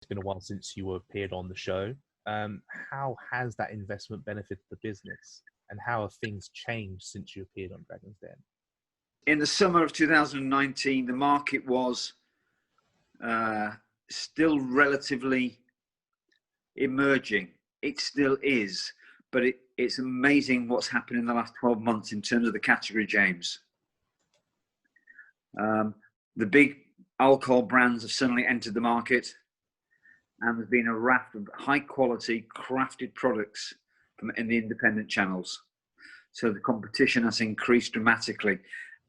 it's been a while since you appeared on the show. How has that investment benefited the business, and how have things changed since you appeared on Dragon's Den? In the summer of 2019, the market was still relatively emerging. It still is, but it's amazing what's happened in the last 12 months in terms of the category, James. The big alcohol brands have suddenly entered the market, and there's been a raft of high quality crafted products in the independent channels. So the competition has increased dramatically,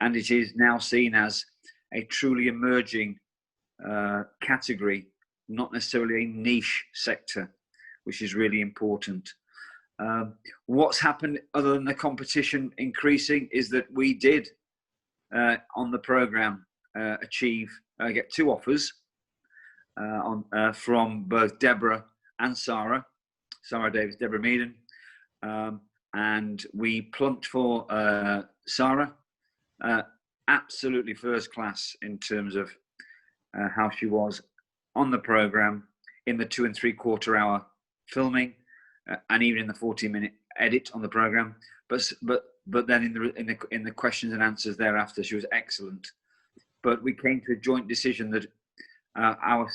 and it is now seen as a truly emerging category, not necessarily a niche sector, which is really important. What's happened other than the competition increasing is that we did on the program get 2 offers from both Deborah and Sarah Davis, Deborah Meaden, and we plumped for Sarah. Absolutely first class in terms of how she was on the program in the 2 3/4 hour filming, and even in the 40-minute edit on the program. But then in the questions and answers thereafter, she was excellent. But we came to a joint decision that our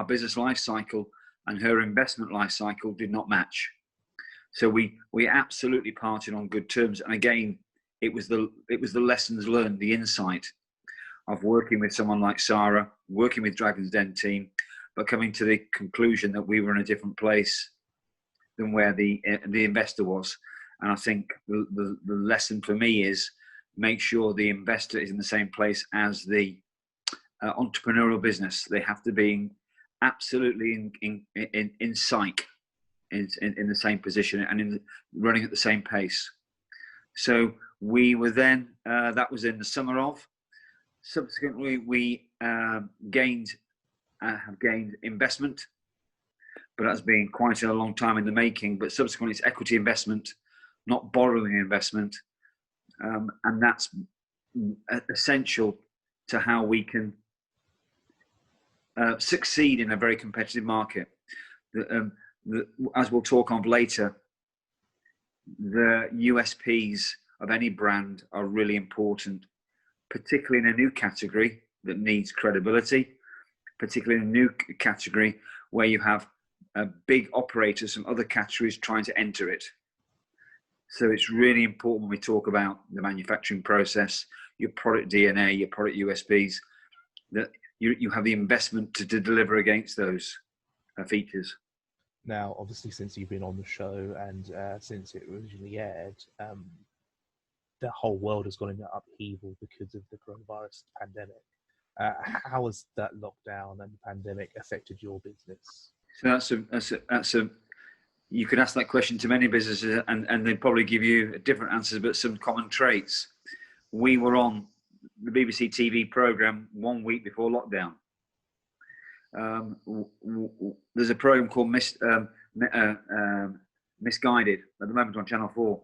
business life cycle and her investment life cycle did not match. So we absolutely parted on good terms. And again, it was the lessons learned, the insight of working with someone like Sarah, working with Dragon's Den team, but coming to the conclusion that we were in a different place than where the investor was. And I think the lesson for me is make sure the investor is in the same place as the entrepreneurial business. They have to be absolutely in sight, in the same position, and running at the same pace. So we were then, that was in the summer of. Subsequently, we have gained investment, but that's been quite a long time in the making. But subsequently, it's equity investment, not borrowing investment, and that's essential to how we can succeed in a very competitive market. As we'll talk on later, the USPs of any brand are really important, particularly in a new category that needs credibility, particularly in a new category where you have big operators from other categories trying to enter it. So it's really important when we talk about the manufacturing process, your product DNA, your product USPs, that you have the investment to deliver against those features. Now, obviously, since you've been on the show and since it originally aired, the whole world has gone into upheaval because of the coronavirus pandemic. How has that lockdown and the pandemic affected your business? So that's a you could ask that question to many businesses, and they'd probably give you different answers, but some common traits. We were on the BBC TV program 1 week before lockdown. There's a program called Misguided at the moment on Channel 4,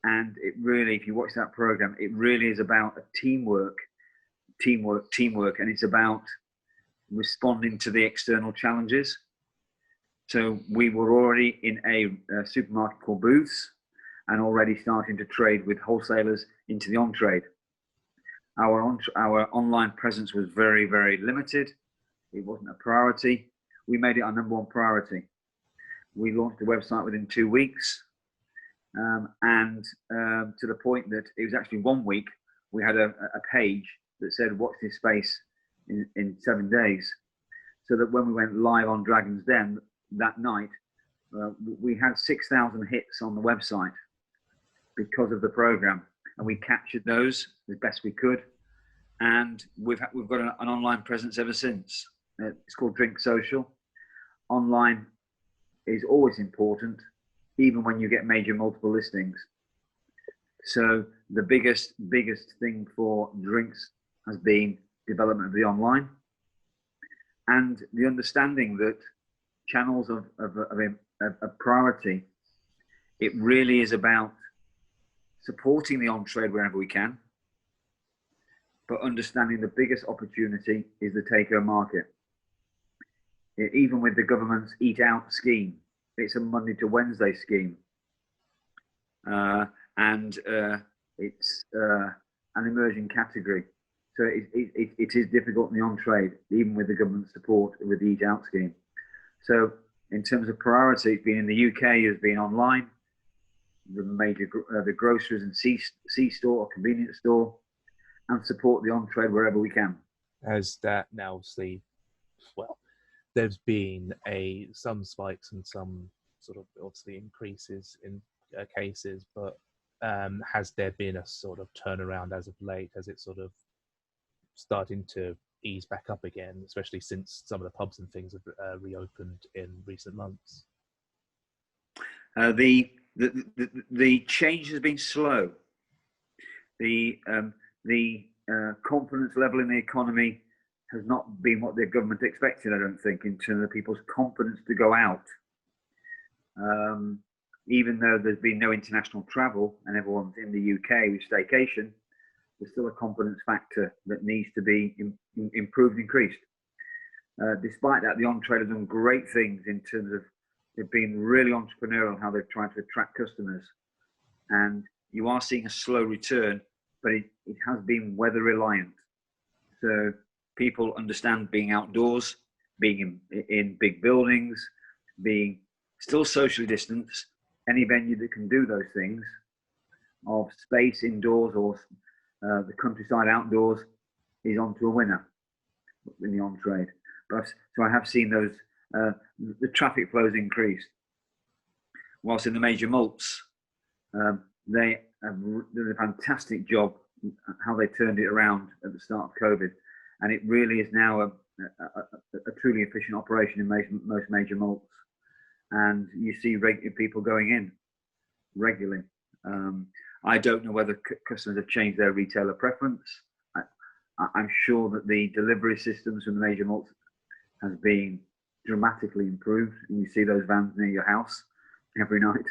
and it really, if you watch that program, it really is about a teamwork, and it's about responding to the external challenges. So we were already in a supermarket called Booths, and already starting to trade with wholesalers into the on-trade. Our online presence was very, very limited. It wasn't a priority. We made it our #1 priority. We launched the website within 2 weeks, and to the point that it was actually 1 week, we had a page that said, watch this space in 7 days. So that when we went live on Dragon's Den that night, we had 6,000 hits on the website because of the program, and we captured those as best we could. And we've got an online presence ever since. It's called Drynks Social. Online is always important, even when you get major multiple listings. So the biggest thing for Drynks has been development of the online, and the understanding that channels of priority. It really is about supporting the on-trade wherever we can, but understanding the biggest opportunity is the take-home market. even with the government's Eat Out scheme, it's a Monday to Wednesday scheme. And it's an emerging category. So it is difficult in the on-trade, even with the government support with the Eat Out scheme. So in terms of priority, it's been in the UK, has been online, the major the groceries and C-store or convenience store, and support the on-trade wherever we can. As that now, obviously, well, there's been some spikes and some sort of obviously increases in cases, but has there been a sort of turnaround as of late? Has it sort of starting to ease back up again, especially since some of the pubs and things have reopened in recent months? The change has been slow. The confidence level in the economy has not been what the government expected, I don't think, in terms of people's confidence to go out. Even though there's been no international travel and everyone's in the UK with staycation, there's still a confidence factor that needs to be improved, increased. Despite that, the on-trade have done great things in terms of they've been really entrepreneurial how they've tried to attract customers. And you are seeing a slow return, but it has been weather reliant. So people understand being outdoors, being in big buildings, being still socially distanced. Any venue that can do those things, of space indoors or the countryside outdoors, is onto a winner in the on-trade. So I have seen those, the traffic flows increased. Whilst in the major malts, they have done a fantastic job how they turned it around at the start of COVID. And it really is now a truly efficient operation in most major malts. And you see people going in regularly. I don't know whether customers have changed their retailer preference. I'm sure that the delivery systems from the major malts has been dramatically improved, and you see those vans near your house every night.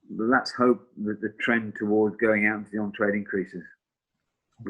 Let's hope that the trend towards going out into the on-trade increases.